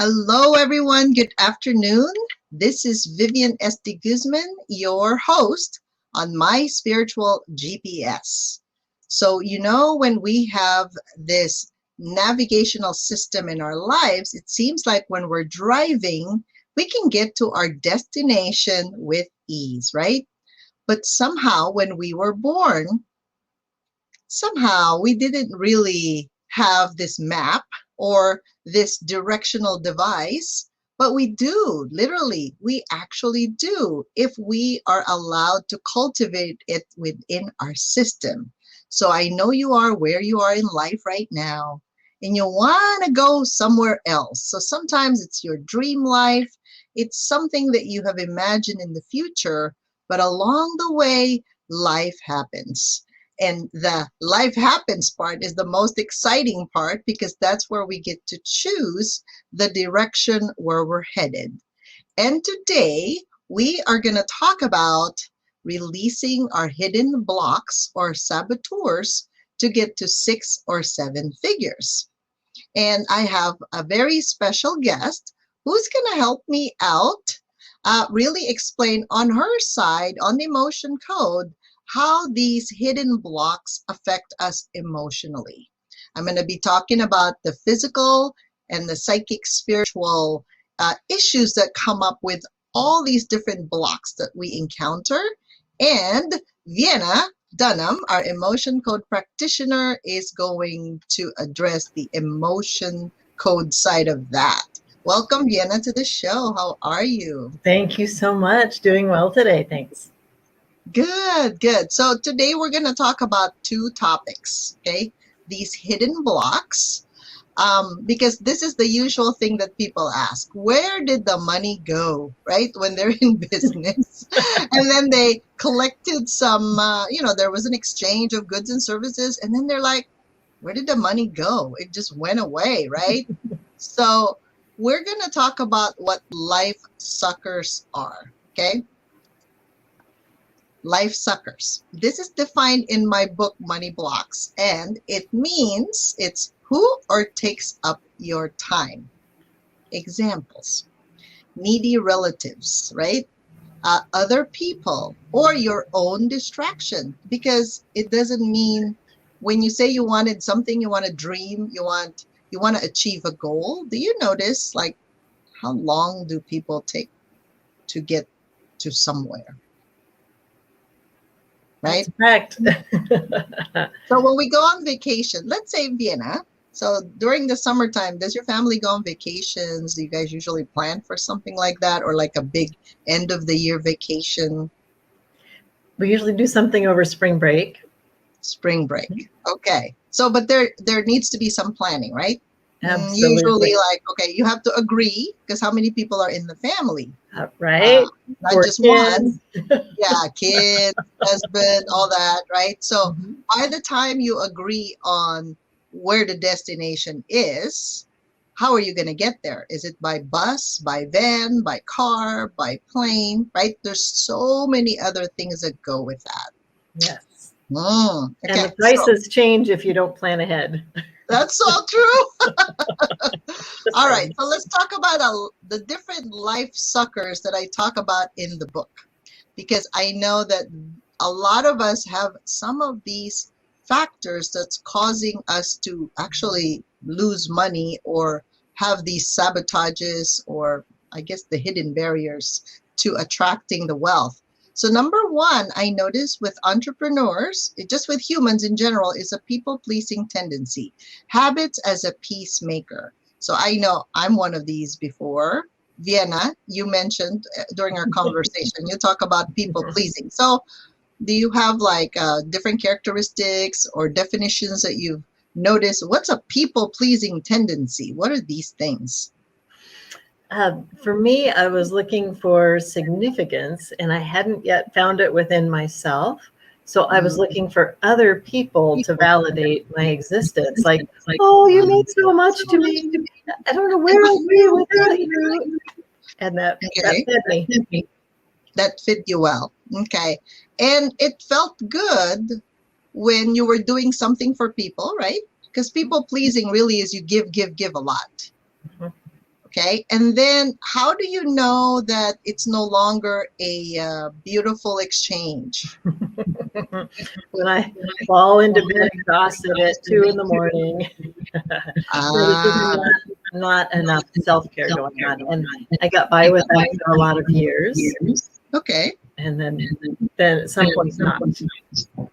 Hello, everyone. Good afternoon. This is Vivian S. de Guzman, your host on My Spiritual GPS. So, when we have this navigational system in our lives, it seems like when we're driving, we can get to our destination with ease, right? But somehow, when we were born, somehow we didn't really have this map or this directional device, but we do, literally, we actually do if we are allowed to cultivate it within our system. So I know you are where you are in life right now, and you want to go somewhere else. So sometimes it's your dream life, it's something that you have imagined in the future, but along the way, life happens. And the life happens part is the most exciting part because that's where we get to choose the direction where we're headed. And today we are going to talk about releasing our hidden blocks or saboteurs to get to 6 or 7 figures. And I have a very special guest who's going to help me out, really explain on her side, on the emotion code, how these hidden blocks affect us emotionally. I'm going to be talking about the physical and the psychic spiritual issues that come up with all these different blocks that we encounter. And Vienna Dunham, our emotion code practitioner, is going to address the emotion code side of that. Welcome, Vienna, to the show. How are you? Thank you so much. Doing well today. Thanks. Good, good. So today we're going to talk about 2 topics, okay? These hidden blocks, because this is the usual thing that people ask. Where did the money go, right, when they're in business? And then they collected some, there was an exchange of goods and services, and then they're like, where did the money go? It just went away, right? So we're going to talk about what life suckers are, okay? Life suckers. This is defined in my book, Money Blocks, and it means it's who or takes up your time. Examples: needy relatives, right? Other people, or your own distraction, because it doesn't mean when you say you wanted something, you want to dream, you want to achieve a goal. Do you notice, like, how long do people take to get to somewhere? Right? That's correct. So when we go on vacation, let's say Vienna. So during the summertime, does your family go on vacations? Do you guys usually plan for something like that, or like a big end of the year vacation? We usually do something over spring break. Spring break. Okay. So, but there needs to be some planning, right? Absolutely. Usually, like, okay, you have to agree, because how many people are in the family? Right. Not 4 just kids. one. Yeah, kids, husband, all that, right? So by the time you agree on where the destination is, how are you going to get there? Is it by bus, by van, by car, by plane, right? There's so many other things that go with that. Yes. Okay, and the prices change if you don't plan ahead. That's so true. All right, so let's talk about the different life suckers that I talk about in the book, because I know that a lot of us have some of these factors that's causing us to actually lose money or have these sabotages, or I guess the hidden barriers to attracting the wealth. So number 1, I notice with entrepreneurs, just with humans in general, is a people-pleasing tendency. Habits as a peacemaker. So I know I'm one of these before. Vienna, you mentioned during our conversation, you talk about people-pleasing. So do you have like different characteristics or definitions that you've noticed? What's a people-pleasing tendency? What are these things? For me, I was looking for significance, and I hadn't yet found it within myself. So I was looking for other people to validate my existence. Like, oh, you mean so much to me. I don't know where I'd be without you. And that fed me. That fit you well. Okay. And it felt good when you were doing something for people, right? Because people pleasing really is you give a lot. Okay. And then how do you know that it's no longer a beautiful exchange? When I fall into bed exhausted at 2 in the morning, there's just Ah, not enough self-care going on. And I got by with that for a lot of years. okay. And then at some point not.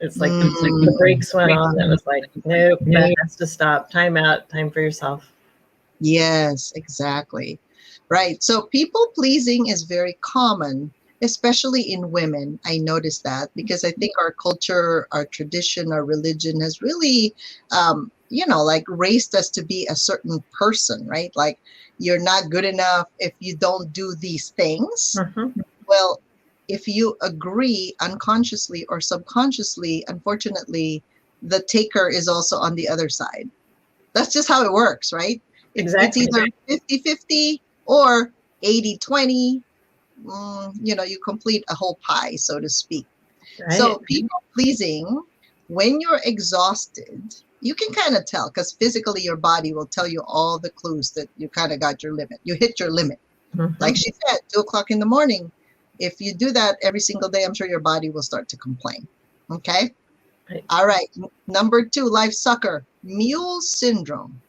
It's like the Mm, brakes went on. It was like, nope, that has to stop. Time out, time for yourself. yes, exactly. Right. So people pleasing is very common, especially in women. I noticed that because I think our culture, our tradition, our religion has really, like raised us to be a certain person, right? Like you're not good enough if you don't do these things. Mm-hmm. Well, if you agree unconsciously or subconsciously, unfortunately, the taker is also on the other side. That's just how it works, right? It's Exactly. either 50-50 or 80-20. You complete a whole pie, so to speak. Right. So people pleasing, when you're exhausted, you can kind of tell because physically your body will tell you all the clues that you kind of got your limit. You hit your limit. Like Mm-hmm. she said, 2 o'clock in the morning. If you do that every single day, I'm sure your body will start to complain. Okay. Right. All right. Number two, life sucker, mule syndrome.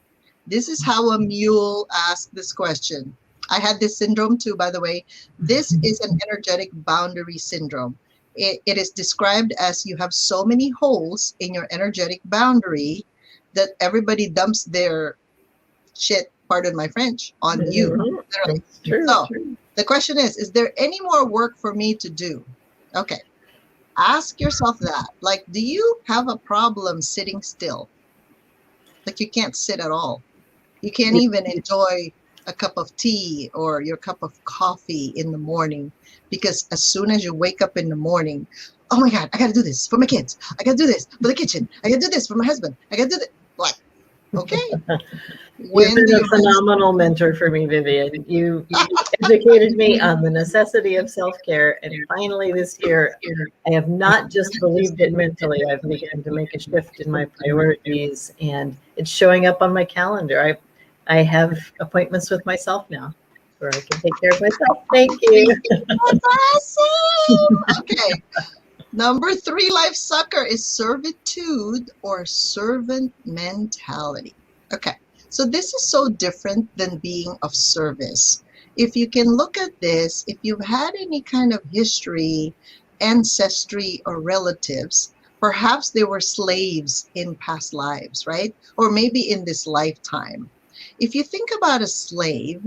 This is how a mule asked this question. I had this syndrome too, by the way. This is an energetic boundary syndrome. It is described as you have so many holes in your energetic boundary that everybody dumps their shit, pardon my French, on you. Mm-hmm. Literally. It's true. So the question is there any more work for me to do? Okay. Ask yourself that. Like, do you have a problem sitting still? Like you can't sit at all. You can't even enjoy a cup of tea or your cup of coffee in the morning because as soon as you wake up in the morning, oh my God, I got to do this for my kids. I got to do this for the kitchen. I got to do this for my husband. I got to do this. What? Okay. You've When do been a you phenomenal mentor for me, Vivian. You educated me on the necessity of self-care, and finally this year, I have not just believed it mentally. I've begun to make a shift in my priorities, and it's showing up on my calendar. I have appointments with myself now, where I can take care of myself. Thank you. That's awesome. Okay. Number three life sucker is servitude or servant mentality. Okay, so this is so different than being of service. If you can look at this, if you've had any kind of history, ancestry, or relatives, perhaps they were slaves in past lives, right? Or maybe in this lifetime. If you think about a slave,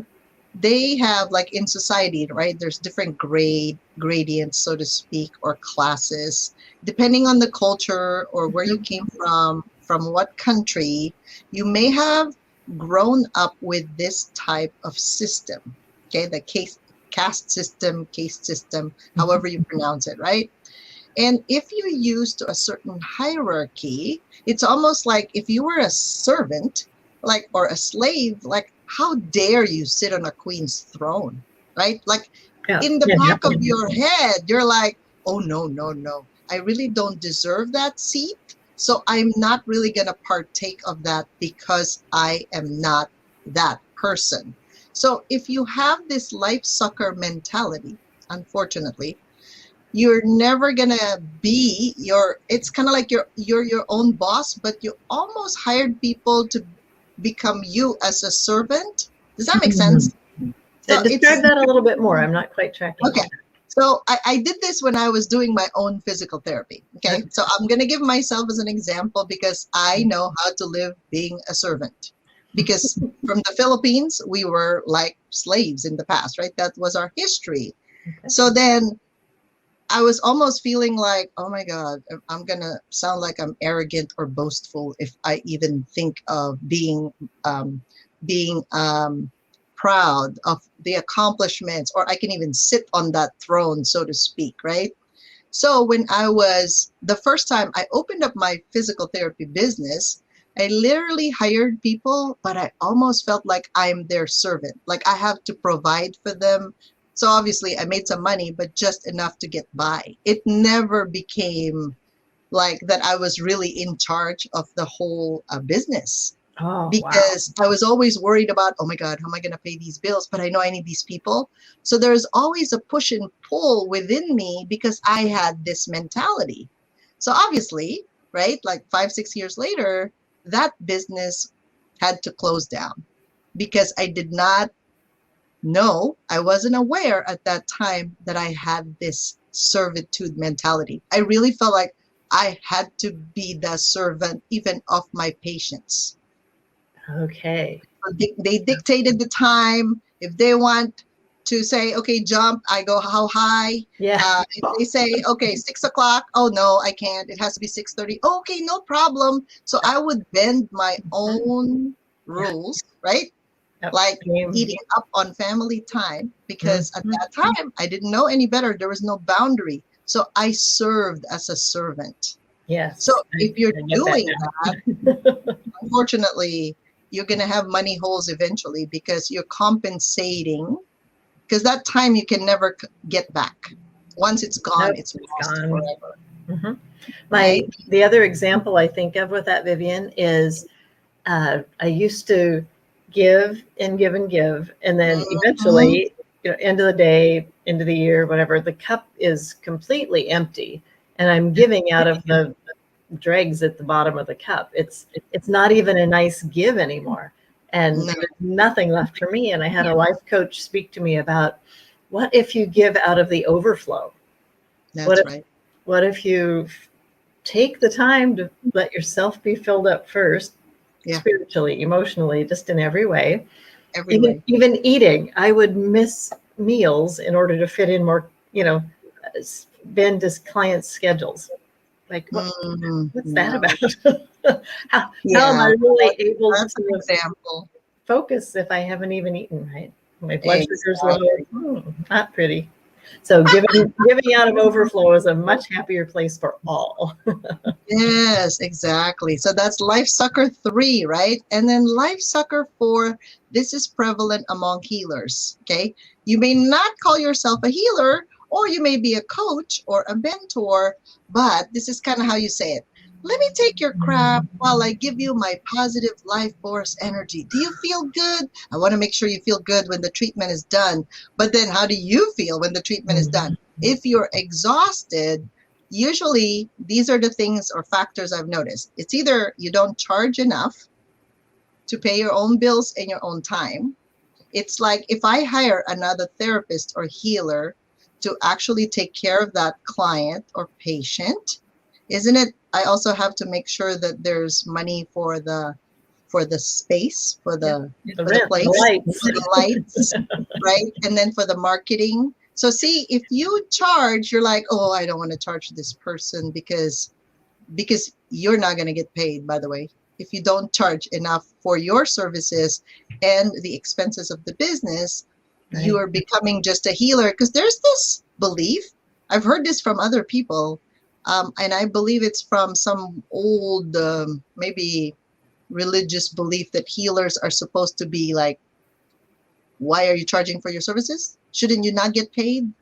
they have like in society, right? There's different gradients, so to speak, or classes, depending on the culture or where you came from what country, you may have grown up with this type of system. Okay, the caste system, caste system, however you pronounce it, right? And if you're used to a certain hierarchy, it's almost like if you were a servant, like, or a slave, like, how dare you sit on a queen's throne, right? Like, Yeah. in the back of your head, you're like, oh, no, no, no. I really don't deserve that seat. So I'm not really going to partake of that because I am not that person. So if you have this life sucker mentality, unfortunately, you're never gonna be it's kind of like you're your own boss, but you almost hired people to become you as a servant. Does that make sense? So Describe that a little bit more. I'm not quite tracking. okay. So I did this when I was doing my own physical therapy. Okay. So I'm gonna give myself as an example because I know how to live being a servant. Because from the Philippines, we were like slaves in the past, right? That was our history. Okay. So then I was almost feeling like, oh my God, I'm going to sound like I'm arrogant or boastful if I even think of being proud of the accomplishments, or I can even sit on that throne, so to speak, right? So when I was the first time I opened up my physical therapy business, I literally hired people, but I almost felt like I'm their servant. Like I have to provide for them. So obviously I made some money, but just enough to get by. It never became like that I was really in charge of the whole business. Oh, wow. because I was always worried about, oh my God, how am I going to pay these bills? But I know I need these people. So there's always a push and pull within me because I had this mentality. So obviously, right, like 5, 6 years later, that business had to close down because I did not know, I wasn't aware at that time that I had this servitude mentality. I really felt like I had to be the servant even of my patients. Okay. They dictated the time. If they want to say, okay, jump, I go how high. Yeah. If they say, okay, 6 o'clock, oh no, I can't. It has to be 6:30. Okay, no problem. So I would bend my own Yeah. rules, right? Yep. Like Same. eating up on family time because at Mhm. that time I didn't know any better. There was no boundary. So I served as a servant. So Yes, if you're I get that doing that, now. unfortunately, you're going to have money holes eventually because you're compensating, because that time you can never get back. Once it's gone, Nope, it's it's lost gone. forever, Mhm. right? The other example I think of with that, Vivian, is I used to give and give and give, and then Mhm. eventually, end of the day, end of the year, whatever, the cup is completely empty, and I'm giving out of the dregs at the bottom of the cup. It's not even a nice give anymore, and No, there's nothing left for me. And I had a life coach speak to me about, what if you give out of the overflow? What that's if right. what if you take the time to let yourself be filled up first, Yeah, spiritually, emotionally, just in every way. every Even way. even eating, I would miss meals in order to fit in more, bend to clients' schedules. Like, what's that No. about? How am Yeah, I really that's, able that's an to example. focus if I haven't even eaten, right? My blood sugar's low. Exactly. Not pretty. So giving out of overflow is a much happier place for all. Yes, exactly. So that's Life Sucker 3, right? And then Life Sucker 4, this is prevalent among healers, okay? You may not call yourself a healer, or you may be a coach or a mentor, but this is kind of how you say it. Let me take your crap while I give you my positive life force energy. Do you feel good? I want to make sure you feel good when the treatment is done. But then how do you feel when the treatment is done? If you're exhausted, usually these are the things or factors I've noticed. It's either you don't charge enough to pay your own bills in your own time. It's like if I hire another therapist or healer to actually take care of that client or patient, isn't it? I also have to make sure that there's money for the space, Yep. The for the rent, the place, lights. for the lights, right? And then for the marketing. So see, if you charge, you're like, oh, I don't want to charge this person because you're not going to get paid, by the way. If you don't charge enough for your services and the expenses of the business, you Right. are becoming just a healer. Because there's this belief, I've heard this from other people, and I believe it's from some old, maybe religious belief that healers are supposed to be like, why are you charging for your services? Shouldn't you not get paid?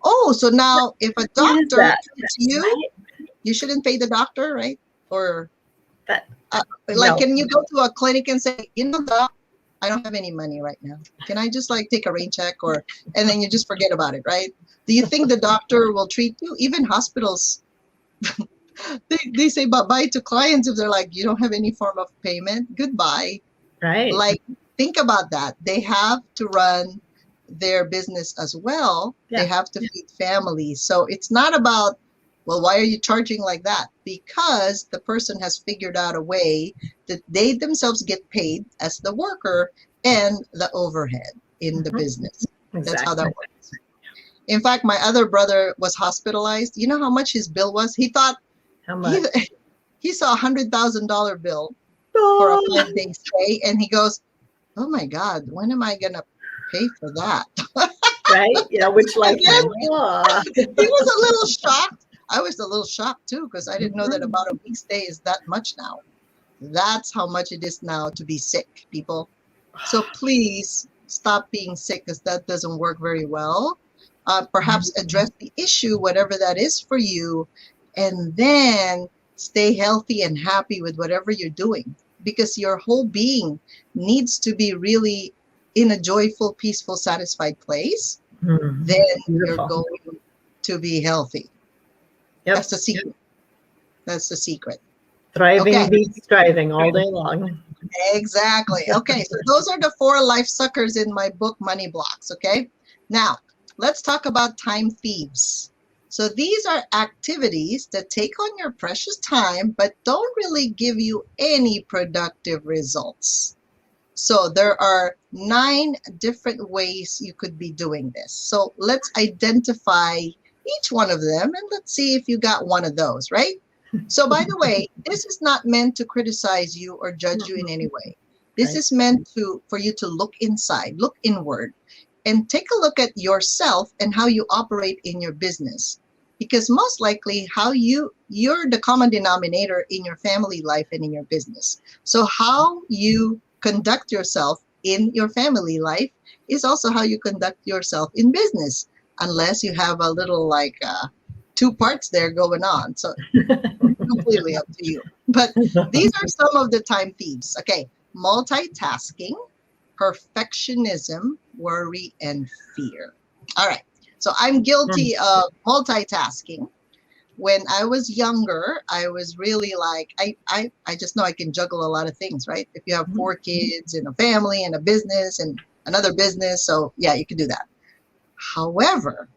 Oh, so now if a What is doctor that? treats you, Right? you shouldn't pay the doctor, right? Or That like, no. can you go to a clinic and say, doc, I don't have any money right now. Can I just like take a rain check and then you just forget about it, right? Do you think the doctor will treat you? Even hospitals, they say bye-bye to clients if they're like, you don't have any form of payment, goodbye. Right. Like, think about that. They have to run their business as well. They Yeah. have to feed families. So it's not about, well, why are you charging like that? Because the person has figured out a way that they themselves get paid as the worker and the overhead in the Mhm. business. That's how that Exactly. works. In fact, my other brother was hospitalized. You know how much his bill was? He thought How he much? he saw $100,000 bill for a Oh, 5 day stay, and he goes, oh my God, when am I going to pay for that? right. Yeah. Which Again, lifetime? Oh. he was a little shocked. I was a little shocked too, because I didn't know that Mhm. about a week's stay is that much now. That's how much it is now to be sick, people. So please stop being sick because that doesn't work very well. Perhaps address the issue, whatever that is for you, and then stay healthy and happy with whatever you're doing. because your whole being needs to be really in a joyful, peaceful, satisfied place, then you're Beautiful. going to be healthy. Yep. That's the secret. That's the secret. Thriving Okay. beats striving all day long. Exactly. Okay, so those are the 4 life suckers in my book, Money Blocks. Okay, now let's talk about time thieves. So these are activities that take on your precious time but don't really give you any productive results. So there are 9 different ways you could be doing this. So let's identify each one of them and let's see if you got one of those, right? So by the way, this is not meant to criticize you or judge you in any way. This Right. is meant for you to look inside, look inward, and take a look at yourself and how you operate in your business. Because most likely you're the common denominator in your family life and in your business. So how you conduct yourself in your family life is also how you conduct yourself in business, unless you have a little like 2 parts there going on. So completely up to you. But these are some of the time thieves. Okay, multitasking, perfectionism, worry, and fear. All right. So I'm guilty of multitasking. When I was younger, I was really like, I just know I can juggle a lot of things, right? If you have 4 kids and a family and a business and another business, so yeah, you can do that. However,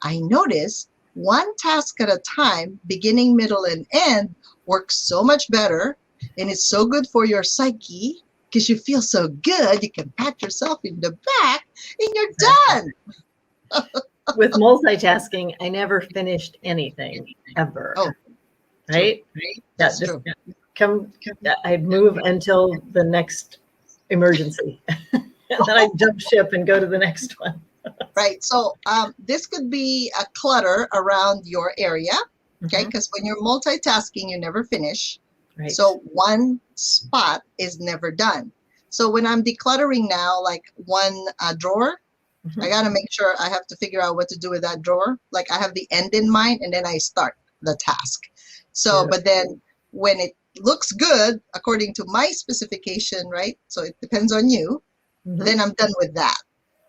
I notice one task at a time, beginning, middle, and end, works so much better and it's so good for your psyche because you feel so good. You can pat yourself in the back and you're done. With multitasking, I never finished anything ever. Oh, right? That's just true. I'd move until the next emergency. And then I'd jump ship and go to the next one. Right. So this could be a clutter around your area. Okay. Because when you're multitasking, you never finish. Right. So one spot is never done. So when I'm decluttering now, like one drawer, I got to make sure I have to figure out what to do with that drawer. Like I have the end in mind and then I start the task. So, but then when it looks good, according to my specification, right? So it depends on you, then I'm done with that.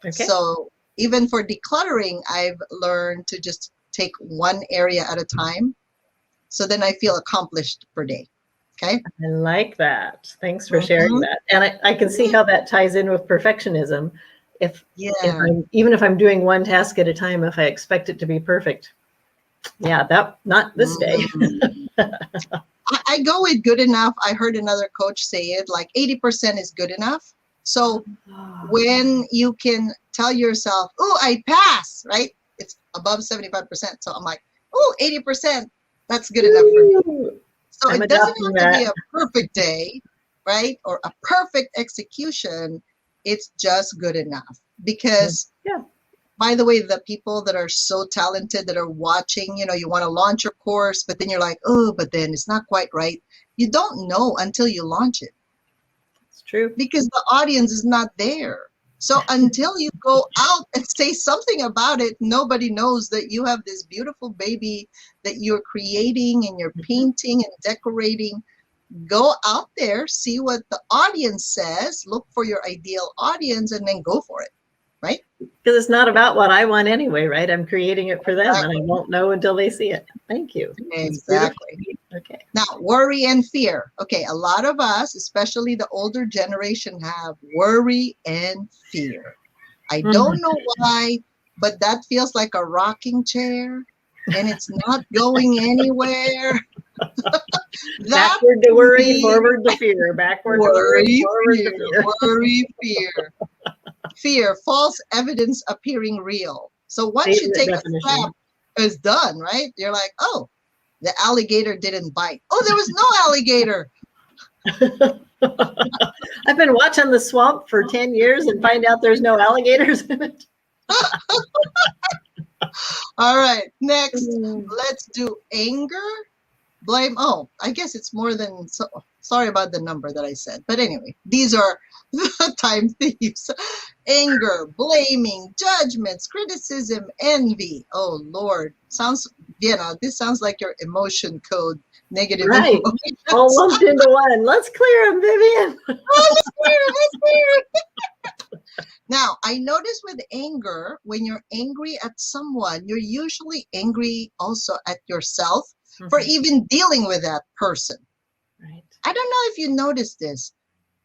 Okay. So even for decluttering, I've learned to just take one area at a time. So then I feel accomplished per day. Okay. I like that. Thanks for sharing that. And I can see how that ties in with perfectionism. Even if I'm doing one task at a time, if I expect it to be perfect, not this day. I go with good enough. I heard another coach say it like 80% is good enough. So when you can tell yourself, oh, I pass, right? It's above 75%. So I'm like, oh, 80%, that's good enough for me. So it doesn't have to be a perfect day, right? Or a perfect execution. It's just good enough. Because, by the way, the people that are so talented that are watching, you want to launch your course, but then you're like, oh, but then it's not quite right. You don't know until you launch it. It's true. Because the audience is not there. So until you go out and say something about it, nobody knows that you have this beautiful baby that you're creating and you're painting and decorating. Go out there, see what the audience says, look for your ideal audience, and then go for it, right? Because it's not about what I want anyway, right? I'm creating it for them, and I won't know until they see it. Thank you. Exactly. Okay. Now, worry and fear. Okay, a lot of us, especially the older generation, have worry and fear. I don't know why, but that feels like a rocking chair, and it's not going anywhere. Backward to worry, forward to fear. Backward to worry, forward to fear. Worry, fear. Fear, false evidence appearing real. So once you take a step, it's done, right? You're like, oh, the alligator didn't bite. Oh, there was no alligator. I've been watching the swamp for 10 years and find out there's no alligators in it. All right, next, let's do anger. Blame. Oh, I guess it's more than so. Sorry about the number that I said. But anyway, these are the time thieves. Anger, blaming, judgments, criticism, envy. Oh, Lord. This sounds like your emotion code, negative Right. All emotions. lumped into one. Let's clear them, Vivian. Oh, let's clear it. Let's clear it. Now, I notice with anger, when you're angry at someone, you're usually angry also at yourself for even dealing with that person. Right. I don't know if you noticed this.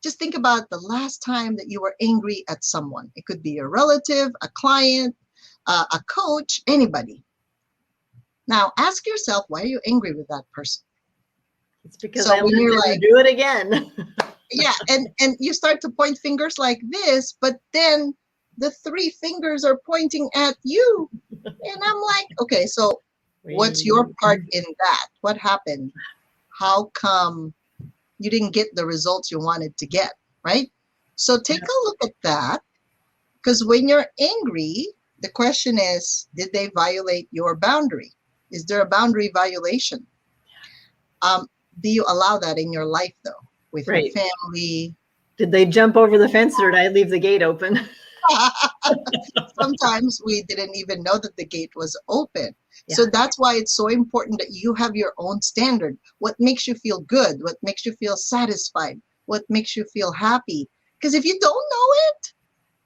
Just think about the last time that you were angry at someone. It could be a relative, a client, a coach, anybody. Now, ask yourself, why are you angry with that person? It's because So I when let you're them like, do it again. yeah, and you start to point fingers like this, but then the three fingers are pointing at you. And I'm like, okay, so what's your part in that? What happened? How come you didn't get the results you wanted to get, right? So take a look at that, because when you're angry, the question is, did they violate your boundary? Is there a boundary violation? Do you allow that in your life, though, with your family? Did they jump over the fence or did I leave the gate open? Sometimes we didn't even know that the gate was open. Yeah. So that's why it's so important that you have your own standard. What makes you feel good? What makes you feel satisfied? What makes you feel happy? Because if you don't know it,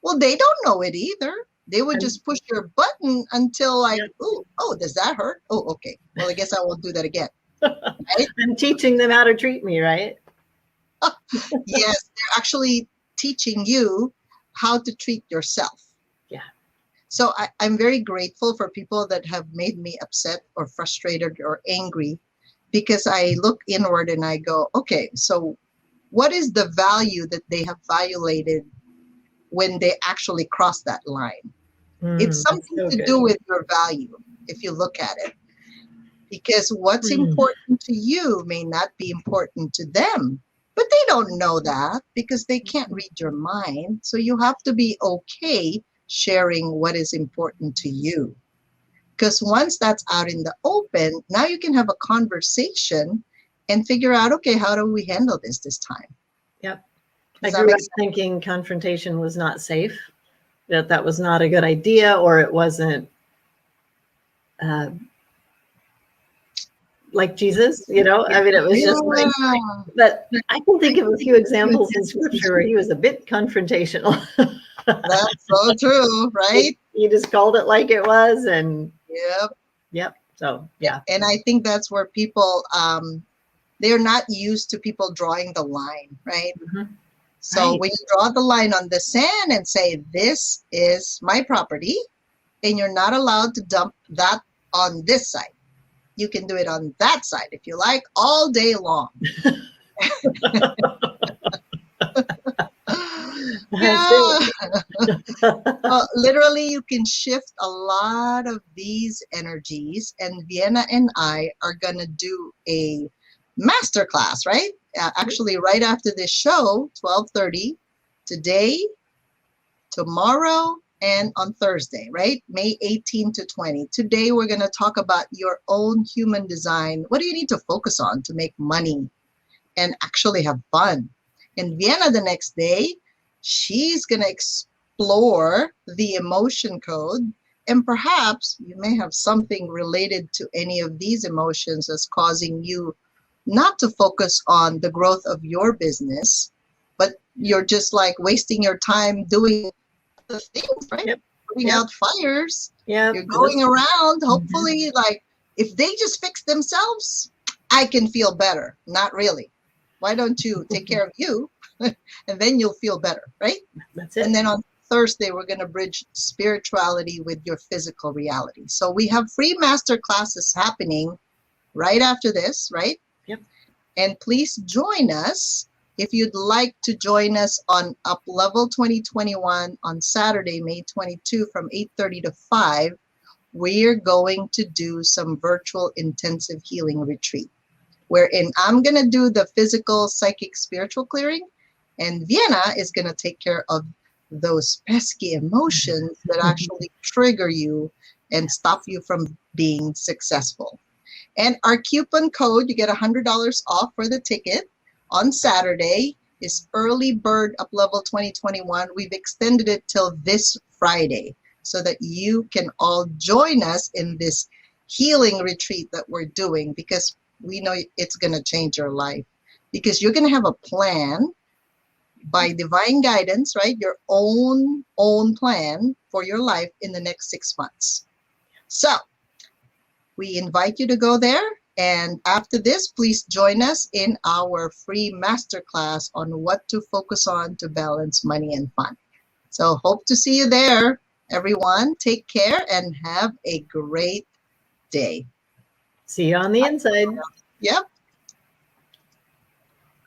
well, they don't know it either. They would just push your button until like, oh, does that hurt? Oh, okay. Well, I guess I won't do that again. Right? I'm teaching them how to treat me, right? Yes, they're actually teaching you how to treat yourself. Yeah. So I'm very grateful for people that have made me upset or frustrated or angry, because I look inward and I go, okay, so what is the value that they have violated when they actually cross that line? It's something to do with your value, if you look at it. Because what's important to you may not be important to them. But they don't know that because they can't read your mind. So you have to be okay sharing what is important to you. Because once that's out in the open, now you can have a conversation and figure out, okay, how do we handle this time? Yep. I grew up thinking confrontation was not safe, that was not a good idea, or it wasn't like Jesus, I mean, it was just like, but I can think of a few examples in scripture where he was a bit confrontational. That's so true, right? He just called it like it was, and yep. So, yeah. And I think that's where people, they're not used to people drawing the line, right? So when you draw the line on the sand and say, this is my property, and you're not allowed to dump that on this side. You can do it on that side if you like, all day long. Well, literally, you can shift a lot of these energies, and Vienna and I are going to do a masterclass, right? Actually, right after this show, 12:30, today, tomorrow, and on Thursday, right? May 18 to 20. Today, we're going to talk about your own human design. What do you need to focus on to make money and actually have fun? And Vienna the next day, she's going to explore the emotion code. And perhaps you may have something related to any of these emotions that's causing you not to focus on the growth of your business, but you're just like wasting your time doing the things, right? Putting out fires. You're going around, hopefully, like, if they just fix themselves, I can feel better. Not really. Why don't you take care of you, and then you'll feel better, right? That's it. And then on Thursday, we're going to bridge spirituality with your physical reality. So we have free master classes happening right after this, right? Yep. And please join us. If you'd like to join us on Up Level 2021 on Saturday, May 22 from 8:30 to 5, we're going to do some virtual intensive healing retreat, wherein I'm going to do the physical, psychic, spiritual clearing, and Vienna is going to take care of those pesky emotions that actually trigger you and stop you from being successful. And our coupon code, you get $100 off for the ticket. on Saturday is Early Bird Up Level 2021. We've extended it till this Friday so that you can all join us in this healing retreat that we're doing, because we know it's going to change your life, because you're going to have a plan by divine guidance, right? Your own plan for your life in the next 6 months. So we invite you to go there. And after this, please join us in our free masterclass on what to focus on to balance money and fun. So hope to see you there, everyone. Take care and have a great day. See you on the inside. Yep.